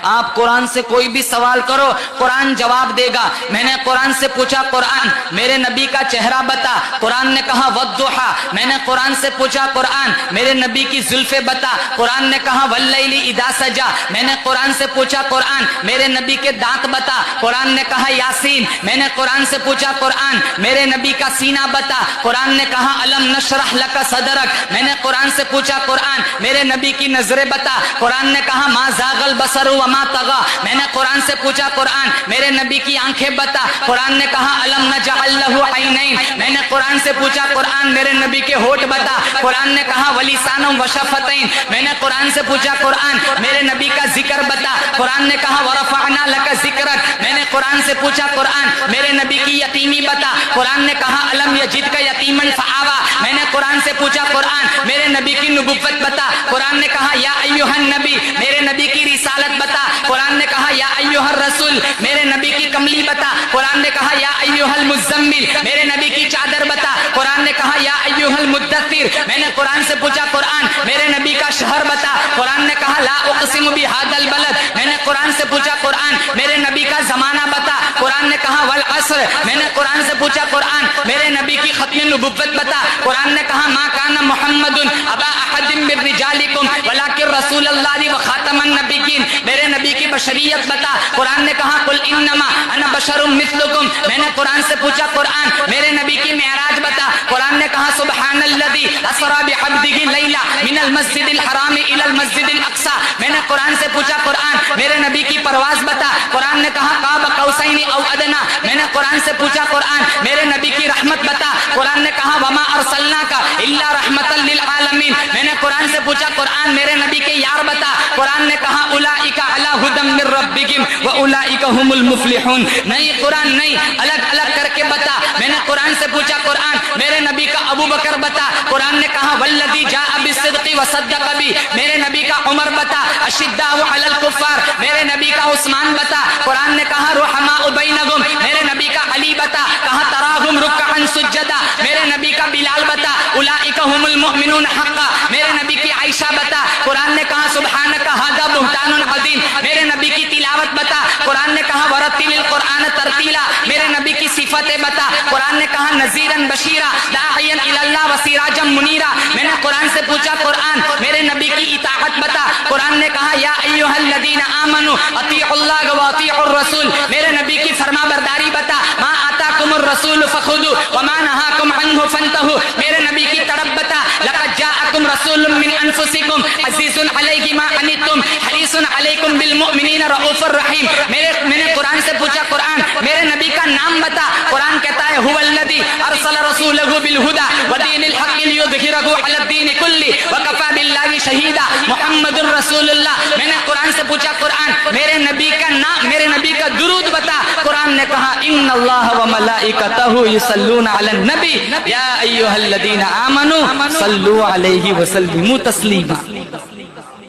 آپ قرآن سے کوئی بھی سوال کرو قرآن جواب دے گا. میں نے قرآن سے پوچھا قرآن میرے نبی کا چہرہ بتا, قرآن نے کہا والضحیٰ. میں نے قرآن سے پوچھا قرآن میرے نبی کی زلفیں بتا, قرآن نے کہا واللیل اذا سجا. میں نے قرآن سے پوچھا قرآن میرے نبی کے دانت بتا, قرآن نے کہا یاسین. میں نے قرآن سے پوچھا قرآن میرے نبی کا سینہ بتا, قرآن نے کہا الم نشرح لک صدرک. میں نے قرآن سے پوچھا قرآن میرے نبی کی نظریں بتا, قرآن نے کہا ما زاغ البصر وما طغى. میں نے قرآن سے پوچھا قرآن میرے نبی کی آنکھیں بتا, قرآن نے کہا الم نجعل له عینین. میں نے قرآن سے پوچھا قرآن میرے نبی کے ہونٹ بتا, قرآن نے کہا ولسانا وشفتین. میں نے قرآن سے پوچھا قرآن میرے نبی کا ذکر بتا, قرآن نے کہا ورفعنا لک ذکرک. میں نے قرآن سے پوچھا قرآن میرے نبی کی یتیمی بتا, قرآن نے کہا الم یجدک یتیما فآوی. میں نے قرآن سے پوچھا قرآن میرے نبی کی نبوت بتا, قرآن نے کہا یا ایھا النبی. میرے نبی کی رسالت بتا, قرآن نے کہا یا ایھا الرسول. میرے نبی کی کملی بتا, قرآن نے کہا یا ایھا المزمل. میرے نبی کی چادر بتا, قرآن نے کہا یا ایھا المدثر. میں نے قرآن سے پوچھا قرآن میرے نبی کا شہر بتا, قرآن نے کہا لا اقسم بھذا البلد. میں نے قرآن سے پوچھا قرآن میرے نبی کا زمانہ بتا, قرآن نے کہا والعصر. میں نے قرآن سے پوچھا قرآن میرے نبی کی ختم نبوت بتا, قرآن نے کہا ما کان محمد ابا احد من رجالکم ولکن رسول اللہ وخاتم النبیین. میرے نبی کی بشریت بتا, قرآن نے کہا قل انما انا بشر مثلکم. میں نے قرآن سے پوچھا قرآن میرے نبی کی معراج بتا, قرآن نے کہا سبحان الذی اسری بعبدہ لیلا من المسجد الحرام الی المسجد الاقصی. میں نے قرآن سے پوچھا قرآن میرے نبی کی پرواز بتا, قرآن نے کہا قاب قوسین او ادنی. میں نے قرآن سے پوچھا قرآن میرے نبی کی رحمت بتا, قرآن نے کہا وما ارسلناک الا رحمتا للعالمین. میں نے قرآن سے پوچھا قرآن میرے نبی کے یار بتا, قرآن نے کہا اولئک علی ھدی من ربہم واولئک هم المفلحون. نہیں قرآن نہیں, الگ الگ کر کے بتا. میں نے قرآن سے پوچھا قرآن میرے نبی کا ابو بکر بتا, قرآن نے کہا والذی جاء بالصدق وصدق بہ. میرے نبی کا عمر بتا, اشداء علی الکفار. میرے نبی کا عثمان بتا, قرآن نے کہا رحماء بینہم. میرے نبی کا علی بتا, کہا تراہم رکعا سجدا. میرے نبی کا بلال بتا, اولئک هم المؤمنون حقا. میرے نبی کی عائشہ بتا, قرآن نے کہا سبحانک ھذا بہتان عظیم. میرے نبی کی تلاوت بتا, قرآن نے کہا ورتل القرآن ترتیلا. میرے نبی کی صفتیں بتا, قرآن نے کہا نذیرا بشیرا داعیا الی اللہ وسراجا منیرا. میں نے قرآن سے پوچھا قرآن میرے نبی کی اطاعت بتا, قرآن نے کہا یا ایھا الذین آمنوا اطیعوا اللہ واطیعوا الرسول. میرے نبی کی فرما برداری بتا, ما آتاکم الرسول فخذوا وما نہاکم عنہ فانتہوا. میرے نبی کی طرف بتا, لقد جاءکم رسول من انفسکم عزیز علیہ ما عنتم حریص علیکم بالمؤمنین رؤوف الرحیم. میں نے قرآن سے پوچھا قرآن میرے نبی کا نام بتا, قرآن کہتا ہے هو الذی ارسل رسولہ بالہدی ودین الحق لیظہرہ علی الدین کلہ وکفی باللہ شہیدا محمد رسول اللہ. میں نے قرآن سے پوچھا قرآن میرے نبی کا نام میرے نبی کا درود بتا, قرآن نے کہا ان اللہ وملائکتہ یصلون علی النبی یا ایھا الذین آمنوا صلوا علیہ وسلموا تسلیما.